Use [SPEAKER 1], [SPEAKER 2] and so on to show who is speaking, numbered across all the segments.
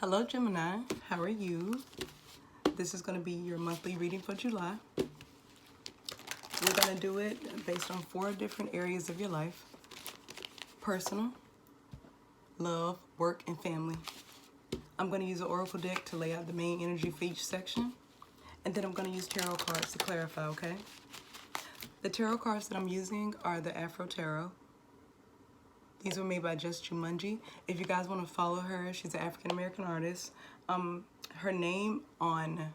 [SPEAKER 1] Hello Gemini, how are you? This is going to be your monthly reading for July. We're going to do it based on 4 different areas of your life: personal, love, work, and family. I'm going to use an oracle deck to lay out the main energy for each section, and then I'm going to use tarot cards to clarify, okay? The tarot cards that I'm using are the Afro Tarot. These were made by Just Jumanji. If you guys want to follow her, she's an African-American artist. Her name on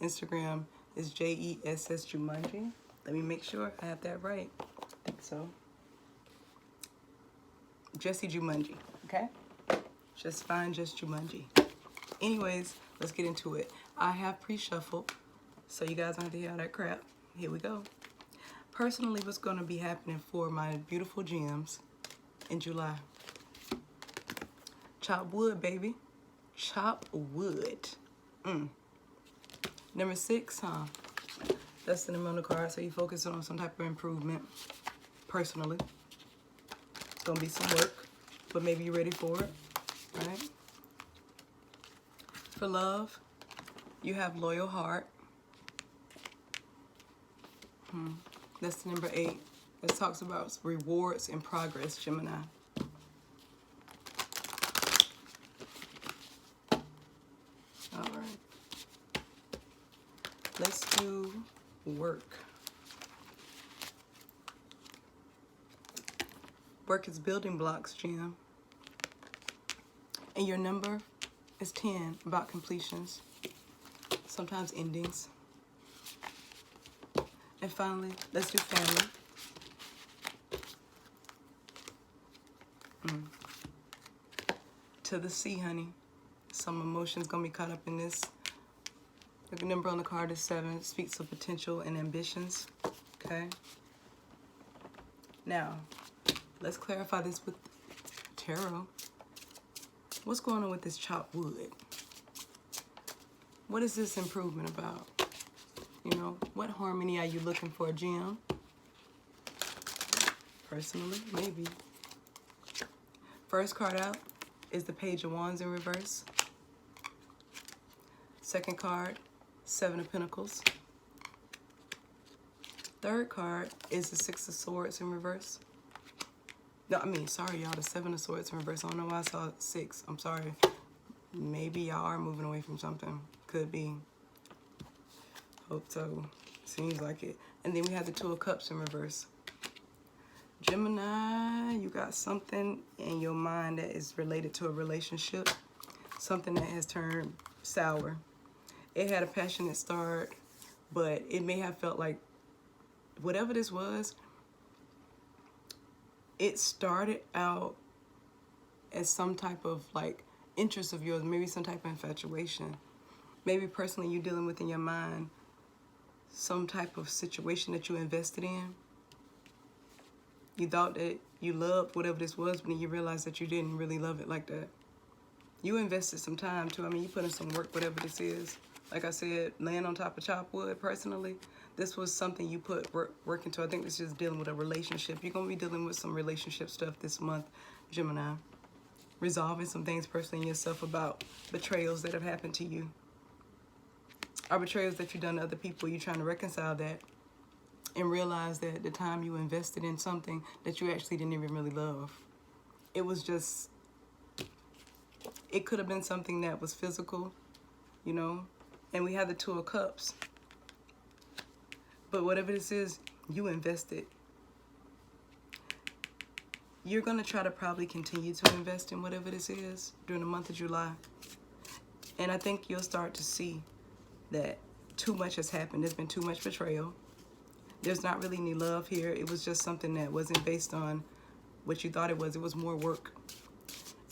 [SPEAKER 1] Instagram is JESS Jumanji. Let me make sure I have that right. I think so. Jessie Jumanji, okay? Just find Just Jumanji. Anyways, let's get into it. I have pre-shuffled, so you guys don't have to hear all that crap. Here we go. Personally, what's going to be happening for my beautiful gems in July? Chop wood, baby. Chop wood. Number 6, huh? That's the number on the card, so you focus on some type of improvement. Personally, it's gonna be some work, but maybe you're ready for it, right? For love, you have loyal heart. That's the number 8. It talks about rewards and progress, Gemini. All right. Let's do work. Work is building blocks, Gem. And your number is 10, about completions, sometimes endings. And finally, let's do family. To the sea, honey. Some emotions gonna be caught up in this. The number on the card is 7. It speaks of potential and ambitions. Okay. Now, let's clarify this with tarot. What's going on with this chopped wood? What is this improvement about? You know, what harmony are you looking for, Gem? Personally, maybe. First card out is the Page of Wands in reverse. Second card, 7 of Pentacles. Third card is the 6 of Swords in reverse. No, sorry, y'all, the 7 of Swords in reverse. I don't know why I saw 6. I'm sorry. Maybe y'all are moving away from something. Could be. Hope so. Seems like it. And then we have the 2 of Cups in reverse. Gemini, you got something in your mind that is related to a relationship. Something that has turned sour. It had a passionate start, but it may have felt like whatever this was, it started out as some type of like interest of yours, maybe some type of infatuation. Maybe personally you dealing with in your mind some type of situation that you invested in. You thought that you loved whatever this was, but then you realized that you didn't really love it like that. You invested some time too. You put in some work, whatever this is. Like I said, laying on top of chopped wood, personally, this was something you put work into. I think this is dealing with a relationship. You're going to be dealing with some relationship stuff this month, Gemini. Resolving some things personally in yourself about betrayals that have happened to you. Or betrayals that you've done to other people. You're trying to reconcile that and realize that the time you invested in something that you actually didn't even really love. It was just, it could have been something that was physical, you know. And we have the 2 of Cups. But whatever this is, you invested. You're going to try to probably continue to invest in whatever this is during the month of July. And I think you'll start to see that too much has happened. There's been too much betrayal. There's not really any love here. It was just something that wasn't based on what you thought it was. It was more work.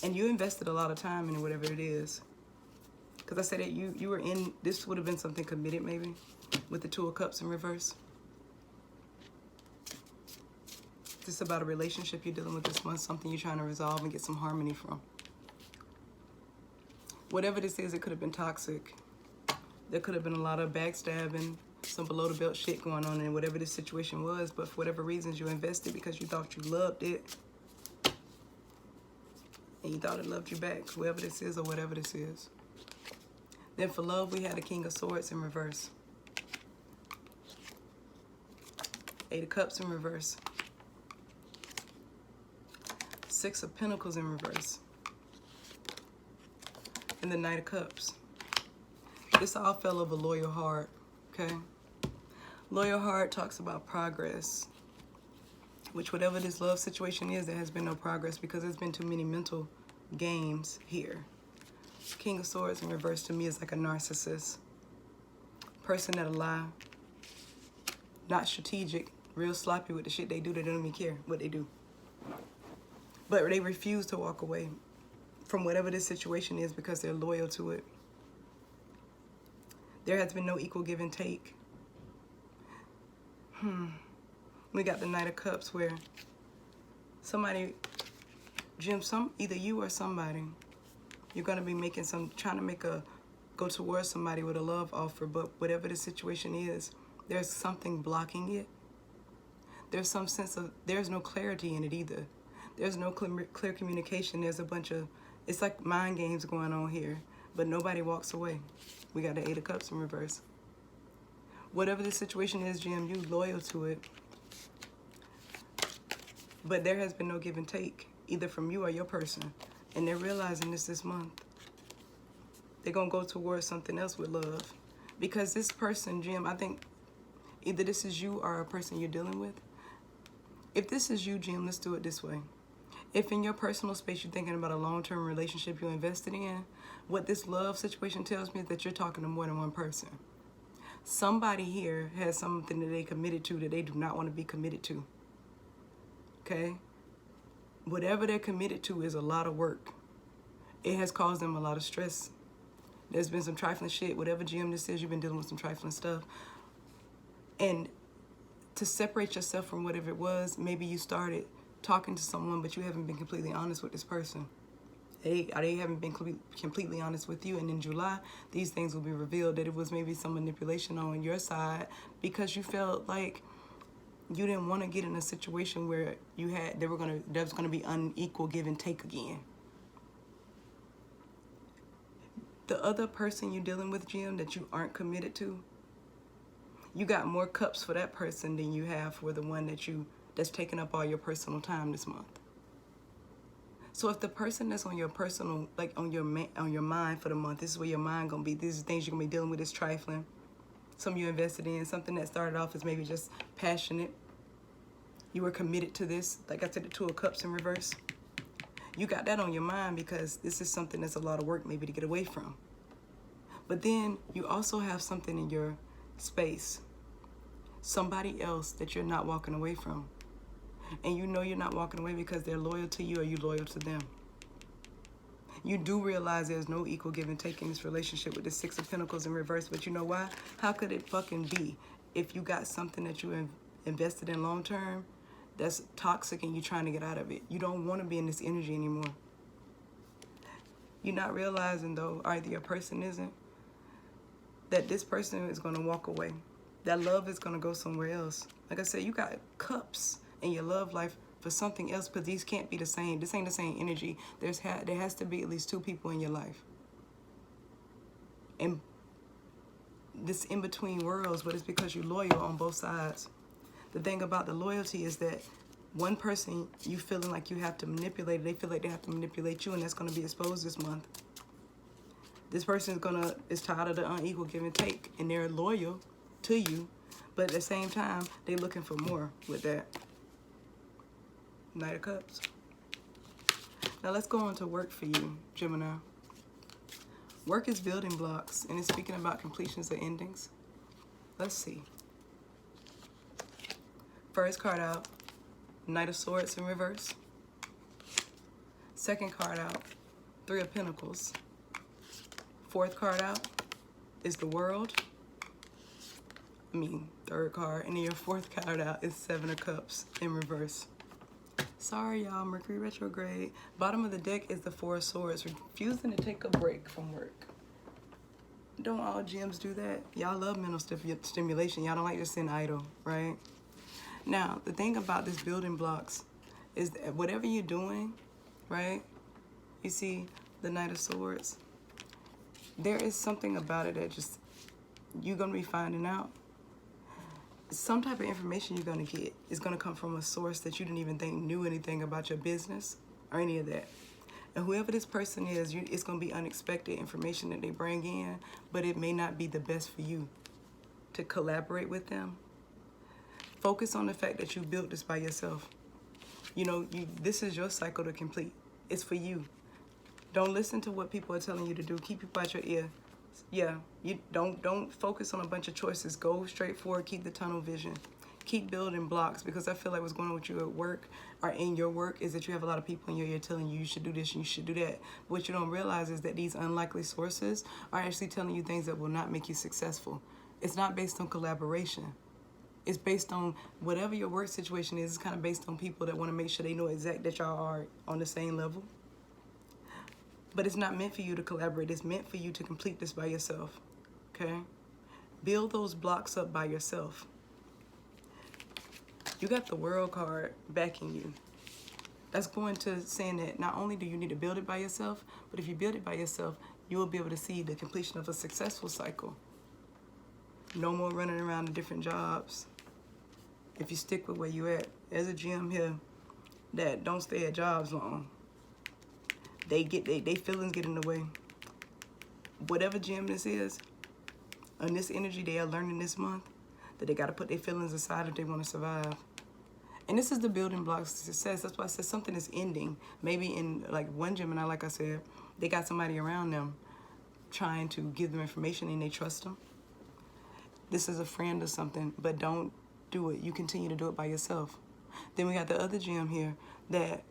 [SPEAKER 1] And you invested a lot of time in whatever it is. Because I said that you were in, this would have been something committed maybe, with the 2 of Cups in reverse. This is about a relationship you're dealing with this month, something you're trying to resolve and get some harmony from. Whatever this is, it could have been toxic. There could have been a lot of backstabbing, some below the belt shit going on in whatever this situation was, but for whatever reasons you invested because you thought you loved it. and you thought it loved you back, whoever this is or whatever this is. Then for love, we had the King of Swords in reverse. Eight of Cups in reverse. Six of Pentacles in reverse. And the Knight of Cups. This all fell over loyal heart, okay? Loyal heart talks about progress, which whatever this love situation is, there has been no progress because there's been too many mental games here. King of Swords in reverse to me is like a narcissist. Person that'll lie. Not strategic. Real sloppy with the shit they do. They don't even care what they do. But they refuse to walk away from whatever this situation is because they're loyal to it. There has been no equal give and take. We got the Knight of Cups where somebody, Jim, either you or somebody, you're going to be making trying to go towards somebody with a love offer, but whatever the situation is, there's something blocking it. There's some sense of, there's no clarity in it either. There's no clear communication. There's a bunch of, it's like mind games going on here, but nobody walks away. We got the Eight of Cups in reverse. Whatever the situation is, Jim, you loyal to it. But there has been no give and take, either from you or your person. And they're realizing this month. They're going to go towards something else with love. Because this person, Jim, I think either this is you or a person you're dealing with. If this is you, Jim, let's do it this way. If in your personal space you're thinking about a long-term relationship you're invested in, what this love situation tells me is that you're talking to more than one person. Somebody here has something that they committed to that they do not want to be committed to. Okay? Whatever they're committed to is a lot of work. It has caused them a lot of stress. There's been some trifling shit. Whatever GM this is, you've been dealing with some trifling stuff. And to separate yourself from whatever it was, maybe you started talking to someone, but you haven't been completely honest with this person. They haven't been completely honest with you, and in July, these things will be revealed that it was maybe some manipulation on your side because you felt like you didn't want to get in a situation where there was gonna be unequal give and take again. The other person you're dealing with, Jim, that you aren't committed to, you got more cups for that person than you have for the one that's taking up all your personal time this month. So if the person that's on your personal, like on your mind for the month, this is where your mind gonna be. These are things you're gonna be dealing with. Is trifling. Some you invested in, something that started off as maybe just passionate. You were committed to this. Like I said, the Two of Cups in reverse. You got that on your mind because this is something that's a lot of work maybe to get away from. But then you also have something in your space. Somebody else that you're not walking away from. And you know you're not walking away because they're loyal to you or you loyal to them. You do realize there's no equal give and take in this relationship with the Six of Pentacles in reverse. But you know why? How could it fucking be if you got something that you invested in long term that's toxic and you're trying to get out of it? You don't want to be in this energy anymore. You're not realizing, though, either your person isn't, that this person is going to walk away. That love is going to go somewhere else. Like I said, you got cups in your love life for something else, but these can't be the same. This ain't the same energy. There has to be at least two people in your life. And this in between worlds, but it's because you're loyal on both sides. The thing about the loyalty is that one person you feeling like you have to manipulate, they feel like they have to manipulate you, and that's going to be exposed this month. This person is tired of the unequal give and take, and they're loyal to you, but at the same time, they're looking for more with that. Knight of Cups. Now let's go on to work for you, Gemini. Work is building blocks, and it's speaking about completions or endings. Let's see. First card out, Knight of Swords in reverse. Second card out, Three of Pentacles. Fourth card out is the World. Third card. And then your fourth card out is Seven of Cups in reverse. Sorry, y'all. Mercury retrograde. Bottom of the deck is the Four of Swords. Refusing to take a break from work. Don't all gems do that? Y'all love mental stimulation. Y'all don't like to sit idle, right? Now, the thing about this building blocks is that whatever you're doing, right? You see the Knight of Swords? There is something about it that just, you're going to be finding out. Some type of information you're going to get is going to come from a source that you didn't even think knew anything about your business or any of that. And whoever this person is, it's going to be unexpected information that they bring in, but it may not be the best for you to collaborate with them. Focus on the fact that you built this by yourself. You know, this is your cycle to complete. It's for you. Don't listen to what people are telling you to do. Keep people out your ear. Yeah, you don't focus on a bunch of choices. Go straight forward. Keep the tunnel vision. Keep building blocks, because I feel like what's going on with you at work or in your work is that you have a lot of people in your ear telling you should do this and you should do that. What you don't realize is that these unlikely sources are actually telling you things that will not make you successful. It's not based on collaboration. It's based on whatever your work situation is. It's kind of based on people that want to make sure they know exactly that y'all are on the same level. But it's not meant for you to collaborate. It's meant for you to complete this by yourself, okay? Build those blocks up by yourself. You got the World card backing you. That's going to saying that not only do you need to build it by yourself, but if you build it by yourself, you will be able to see the completion of a successful cycle. No more running around to different jobs. If you stick with where you at. There's a gem here that don't stay at jobs long. They feelings get in the way. Whatever gem this is, on this energy they are learning this month, that they got to put their feelings aside if they want to survive. And this is the building blocks to success. That's why I said something is ending. Maybe in like one Gemini, like I said, they got somebody around them trying to give them information and they trust them. This is a friend or something, but don't do it. You continue to do it by yourself. Then we got the other gem here that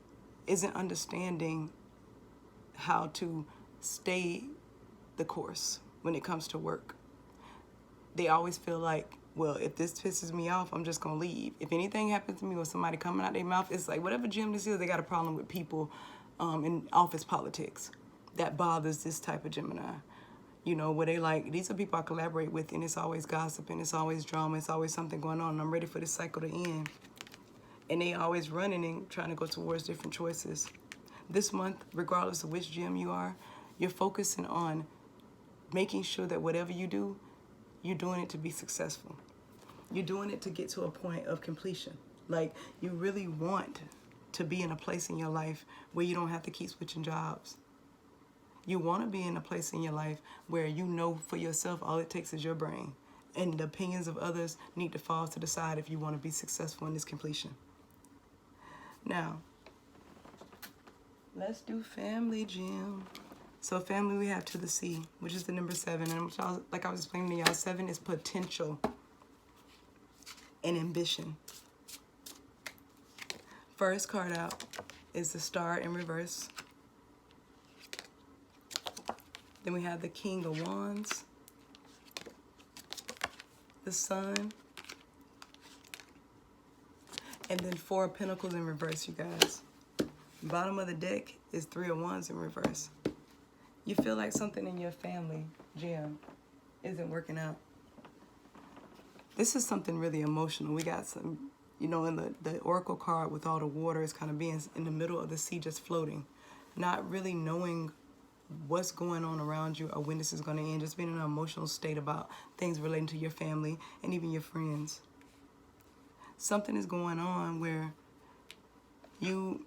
[SPEAKER 1] isn't understanding how to stay the course when it comes to work. They always feel like, well, if this pisses me off, I'm just going to leave. If anything happens to me with somebody coming out their mouth, it's like whatever gem this is, they got a problem with people in office politics. That bothers this type of Gemini. You know, where they like, these are people I collaborate with, and it's always gossiping, it's always drama, it's always something going on, and I'm ready for this cycle to end. And they always running and trying to go towards different choices. This month, regardless of which gem you are, you're focusing on making sure that whatever you do, you're doing it to be successful. You're doing it to get to a point of completion. Like, you really want to be in a place in your life where you don't have to keep switching jobs. You want to be in a place in your life where you know for yourself all it takes is your brain. And the opinions of others need to fall to the side if you want to be successful in this completion. Now, let's do family gem. So family, we have to the sea, which is the number 7. And like I was explaining to y'all, 7 is potential and ambition. First card out is the Star in reverse. Then we have the King of Wands, the Sun, and then 4 of Pentacles in reverse, you guys. Bottom of the deck is 3 of Wands in reverse. You feel like something in your family, gem, isn't working out. This is something really emotional. We got some, you know, in the Oracle card with all the water is kind of being in the middle of the sea, just floating. Not really knowing what's going on around you or when this is going to end. Just being in an emotional state about things relating to your family and even your friends. Something is going on where you're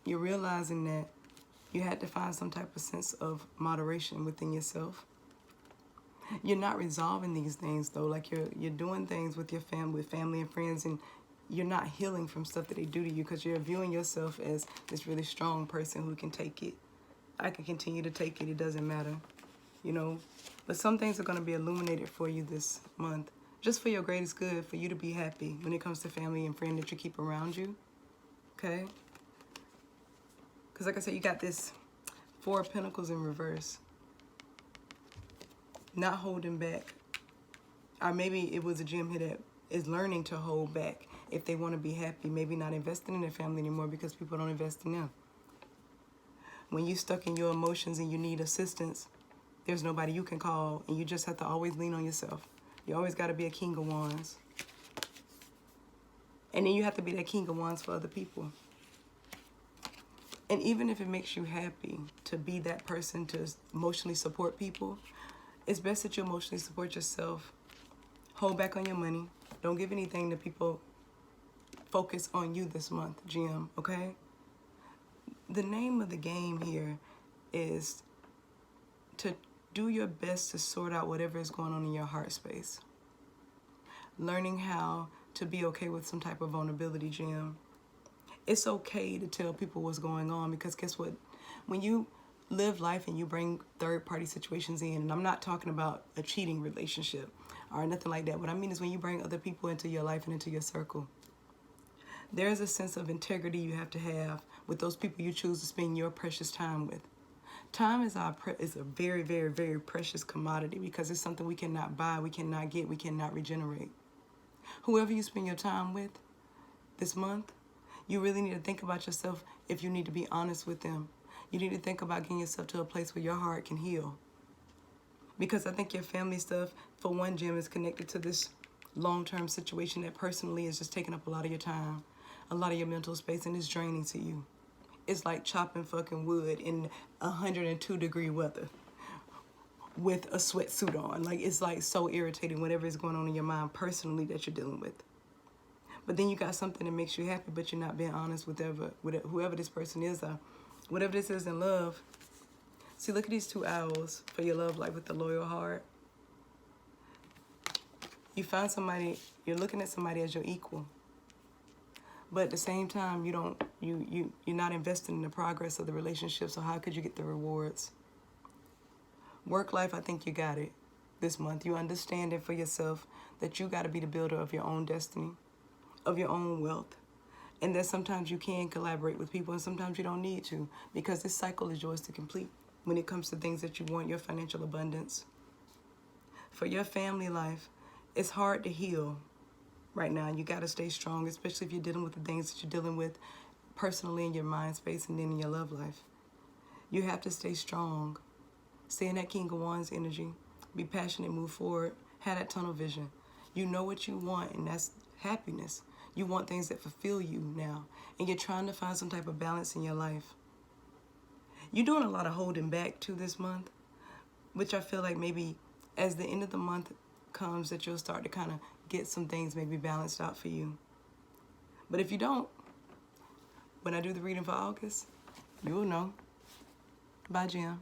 [SPEAKER 1] realizing that you had to find some type of sense of moderation within yourself. You're not resolving these things though. Like you're doing things with your family and friends, and you're not healing from stuff that they do to you because you're viewing yourself as this really strong person who can take it. I can continue to take it. It doesn't matter, you know. But some things are going to be illuminated for you this month, just for your greatest good, for you to be happy when it comes to family and friends that you keep around you. Okay. Because like I said, you got this 4 of Pentacles in reverse. Not holding back. Or maybe it was a gem here that is learning to hold back if they want to be happy. Maybe not investing in their family anymore because people don't invest in them. When you're stuck in your emotions and you need assistance, there's nobody you can call, and you just have to always lean on yourself. You always got to be a King of Wands. And then you have to be that King of Wands for other people. And even if it makes you happy to be that person to emotionally support people, it's best that you emotionally support yourself. Hold back on your money. Don't give anything to people. Focus on you this month, Jim, okay? The name of the game here is to do your best to sort out whatever is going on in your heart space. Learning how to be okay with some type of vulnerability, Jim. It's okay to tell people what's going on, because guess what? When you live life and you bring third-party situations in, and I'm not talking about a cheating relationship or nothing like that. What I mean is when you bring other people into your life and into your circle, there's a sense of integrity you have to have with those people you choose to spend your precious time with. Time is a very, very, very precious commodity, because it's something we cannot buy, we cannot get, we cannot regenerate. Whoever you spend your time with this month, you really need to think about yourself. If you need to be honest with them, you need to think about getting yourself to a place where your heart can heal. Because I think your family stuff, for one, Jim, is connected to this long-term situation that personally is just taking up a lot of your time, a lot of your mental space, and it's draining to you. It's like chopping fucking wood in 102-degree weather with a sweatsuit on. Like, it's like so irritating whatever is going on in your mind personally that you're dealing with. But then you got something that makes you happy, but you're not being honest with whoever this person is, whatever this is in love. See, look at these two owls for your love life with the loyal heart. You find somebody, you're looking at somebody as your equal. But at the same time, you're not investing in the progress of the relationship, so how could you get the rewards? Work life, I think you got it this month. You understand it for yourself that you got to be the builder of your own destiny, of your own wealth. And that sometimes you can collaborate with people and sometimes you don't need to, because this cycle is yours to complete when it comes to things that you want, your financial abundance. For your family life, it's hard to heal right now. You got to stay strong, especially if you're dealing with the things that you're dealing with personally in your mind space and then in your love life. You have to stay strong. Stay in that King of Wands energy. Be passionate, move forward. Have that tunnel vision. You know what you want, and that's happiness. You want things that fulfill you now, and you're trying to find some type of balance in your life. You're doing a lot of holding back too this month, which I feel like maybe as the end of the month comes that you'll start to kind of get some things maybe balanced out for you. But if you don't, when I do the reading for August, you'll know. Bye, Jim.